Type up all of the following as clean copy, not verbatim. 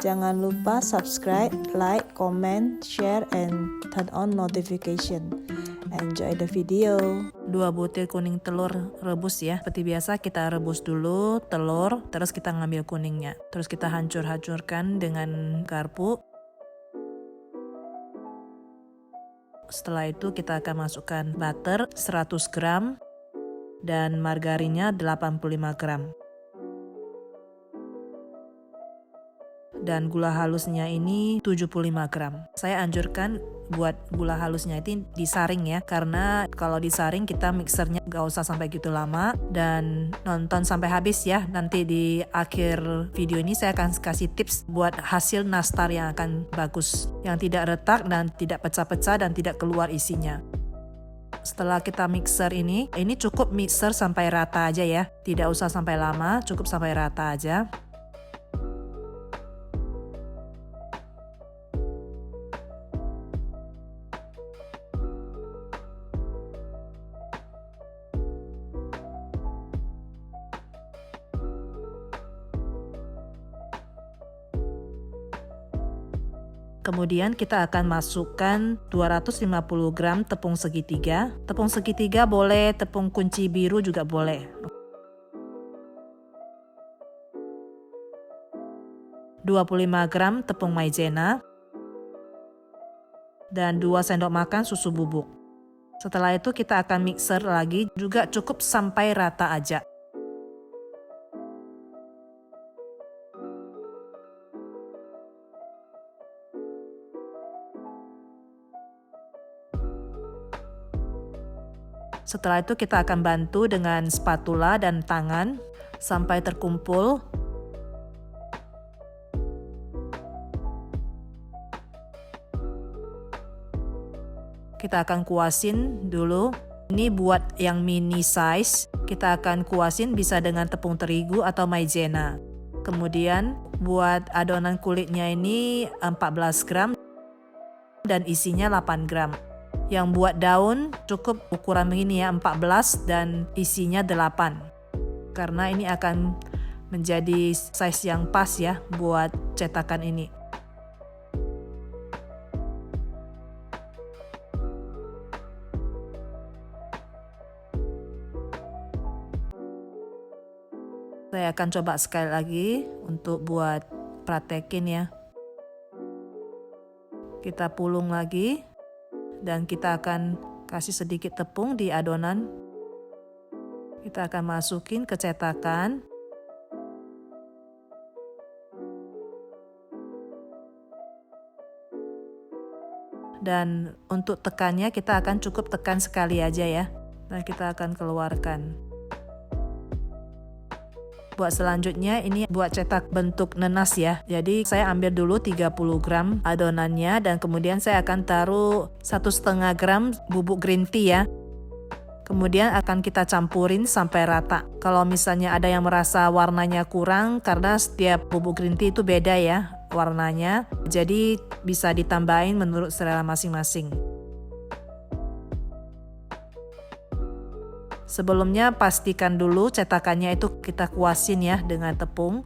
Jangan lupa subscribe, like, comment, share, and turn on notification. Enjoy the video. 2 butir kuning telur rebus ya. Seperti biasa kita rebus dulu telur, terus kita ngambil kuningnya. Terus kita hancur-hancurkan dengan garpu. Setelah itu kita akan masukkan butter 100 gram dan margarinnya 85 gram. Dan gula halusnya ini 75 gram. Saya anjurkan buat gula halusnya itu disaring ya, karena kalau disaring kita mixernya gak usah sampai gitu lama. Dan nonton sampai habis ya, nanti di akhir video ini saya akan kasih tips buat hasil nastar yang akan bagus, yang tidak retak dan tidak pecah-pecah dan tidak keluar isinya. Setelah kita mixer ini cukup mixer sampai rata aja ya, tidak usah sampai lama, cukup sampai rata aja. Kemudian kita akan masukkan 250 gram tepung segitiga. Tepung segitiga boleh, tepung kunci biru juga boleh. 25 gram tepung maizena. Dan 2 sendok makan susu bubuk. Setelah itu kita akan mixer lagi, juga cukup sampai rata aja. Setelah itu kita akan bantu dengan spatula dan tangan sampai terkumpul. Kita akan kuasin dulu. Ini buat yang mini size. Kita akan kuasin bisa dengan tepung terigu atau maizena. Kemudian buat adonan kulitnya ini 14 gram dan isinya 8 gram. Yang buat daun cukup ukuran begini ya, 14 dan isinya 8. Karena ini akan menjadi size yang pas ya buat cetakan ini. Saya akan coba sekali lagi untuk buat praktekin ya. Kita pulung lagi. Dan kita akan kasih sedikit tepung di adonan. Kita akan masukin ke cetakan. Dan untuk tekannya kita akan cukup tekan sekali aja ya. Dan kita akan keluarkan. Buat selanjutnya ini buat cetak bentuk nanas ya. Jadi saya ambil dulu 30 gram adonannya dan kemudian saya akan taruh 1,5 gram bubuk green tea ya. Kemudian akan kita campurin sampai rata. Kalau misalnya ada yang merasa warnanya kurang, karena setiap bubuk green tea itu beda ya warnanya. Jadi bisa ditambahin menurut selera masing-masing. Sebelumnya pastikan dulu cetakannya itu kita kuasin ya dengan tepung.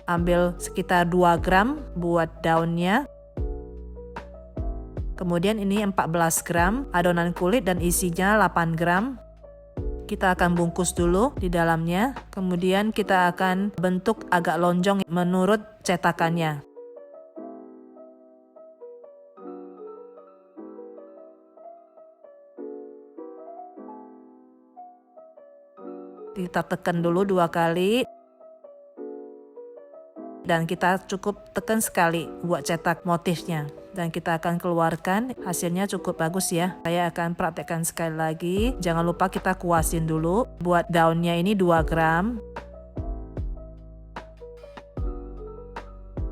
Ambil sekitar 2 gram buat daunnya. Kemudian ini 14 gram adonan kulit dan isinya 8 gram. Kita akan bungkus dulu di dalamnya. Kemudian kita akan bentuk agak lonjong menurut cetakannya. Kita tekan dulu 2 kali. Dan kita cukup tekan sekali buat cetak motifnya. Dan kita akan keluarkan, hasilnya cukup bagus ya. Saya akan praktekkan sekali lagi. Jangan lupa kita kuasin dulu. Buat daunnya ini 2 gram.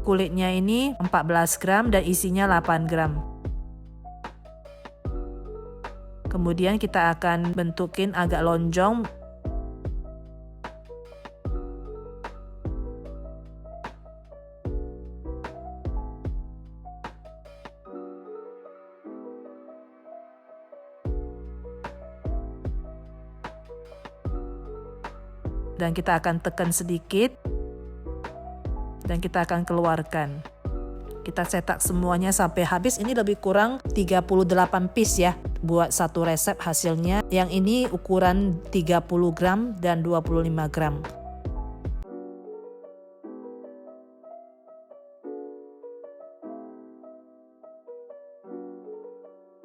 Kulitnya ini 14 gram dan isinya 8 gram. Kemudian kita akan bentukin agak lonjong. Dan kita akan tekan sedikit. dan kita akan keluarkan. Kita cetak semuanya sampai habis. Ini lebih kurang 38 piece ya buat satu resep hasilnya. Yang ini ukuran 30 gram dan 25 gram.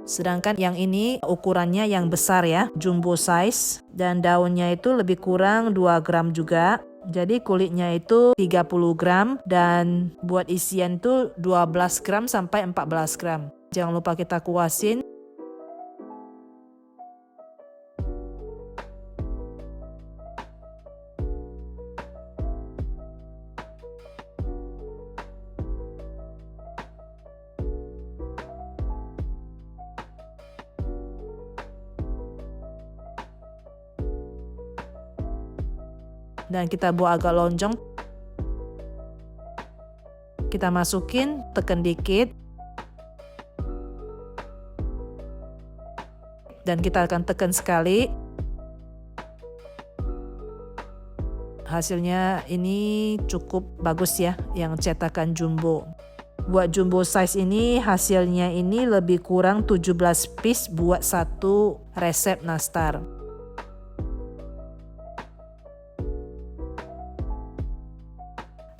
Sedangkan yang ini ukurannya yang besar ya, jumbo size, dan daunnya itu lebih kurang 2 gram juga. Jadi kulitnya itu 30 gram dan buat isian itu 12 gram sampai 14 gram. Jangan lupa kita kuasin. Dan kita buat agak lonjong. Kita masukin, tekan dikit. Dan kita akan tekan sekali. Hasilnya ini cukup bagus ya, yang cetakan jumbo. Buat jumbo size ini hasilnya ini lebih kurang 17 piece buat satu resep nastar.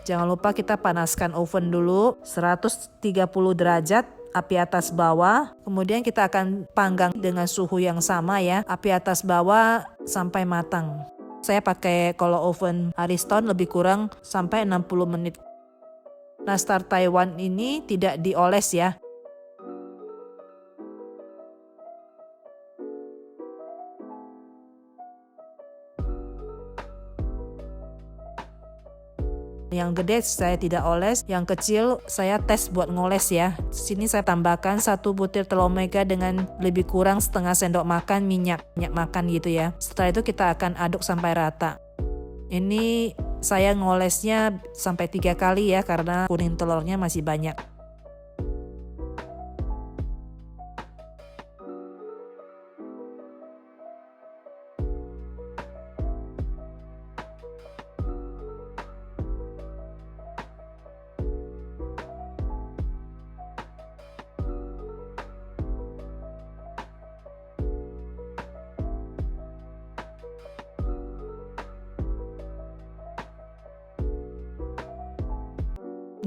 Jangan lupa kita panaskan oven dulu 130 derajat, api atas bawah. Kemudian kita akan panggang dengan suhu yang sama ya, api atas bawah sampai matang. Saya pakai kalau oven Ariston lebih kurang sampai 60 menit. Nastar Taiwan ini tidak dioles ya. Yang gede saya tidak oles, yang kecil saya tes buat ngoles ya. Sini saya tambahkan 1 butir telur omega dengan lebih kurang setengah sendok makan minyak makan gitu ya. Setelah itu kita akan aduk sampai rata. Ini saya ngolesnya sampai 3 kali ya karena kuning telurnya masih banyak.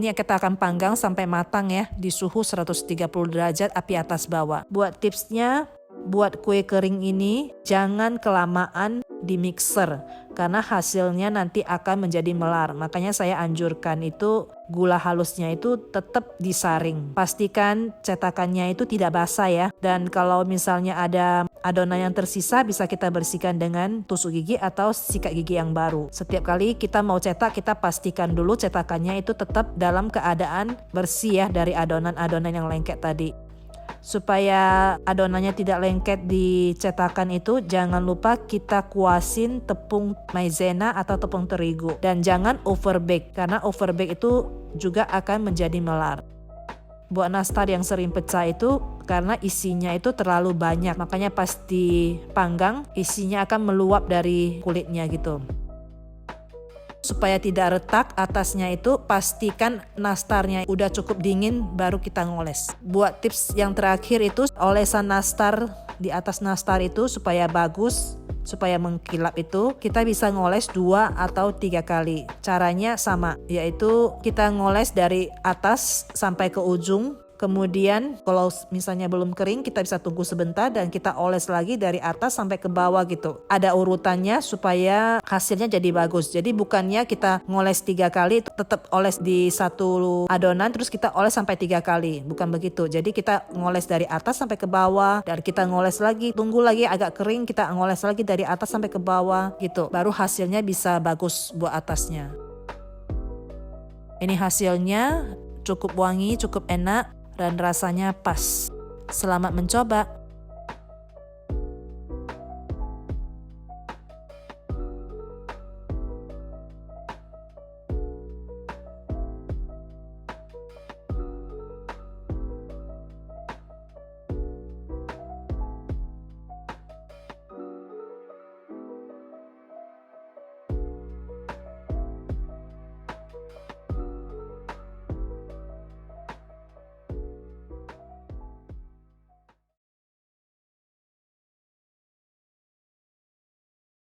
Ini kita akan panggang sampai matang ya di suhu 130 derajat api atas bawah. Buat tipsnya, buat kue kering ini jangan kelamaan di mixer karena hasilnya nanti akan menjadi melar. Makanya saya anjurkan itu gula halusnya itu tetap disaring. Pastikan cetakannya itu tidak basah ya. Dan kalau misalnya ada adonan yang tersisa bisa kita bersihkan dengan tusuk gigi atau sikat gigi yang baru. Setiap kali kita mau cetak kita pastikan dulu cetakannya itu tetap dalam keadaan bersih ya dari adonan-adonan yang lengket tadi. Supaya adonannya tidak lengket di cetakan itu, jangan lupa kita kuasin tepung maizena atau tepung terigu. Dan jangan overbake, karena overbake itu juga akan menjadi melar. Buat nastar yang sering pecah itu karena isinya itu terlalu banyak, makanya pas dipanggang isinya akan meluap dari kulitnya gitu. Supaya tidak retak atasnya itu pastikan nastarnya udah cukup dingin baru kita ngoles. Buat tips yang terakhir itu olesan nastar di atas nastar itu supaya bagus, supaya mengkilap itu kita bisa ngoles 2 atau 3 kali. Caranya sama, yaitu kita ngoles dari atas sampai ke ujung. Kemudian kalau misalnya belum kering kita bisa tunggu sebentar dan kita oles lagi dari atas sampai ke bawah gitu. Ada urutannya supaya hasilnya jadi bagus. Jadi bukannya kita ngoles 3 kali tetap oles di satu adonan terus kita oles sampai 3 kali. Bukan begitu. Jadi kita ngoles dari atas sampai ke bawah dan kita ngoles lagi. Tunggu lagi agak kering kita ngoles lagi dari atas sampai ke bawah gitu. Baru hasilnya bisa bagus buat atasnya. Ini hasilnya cukup wangi, cukup enak. Dan rasanya pas. Selamat mencoba.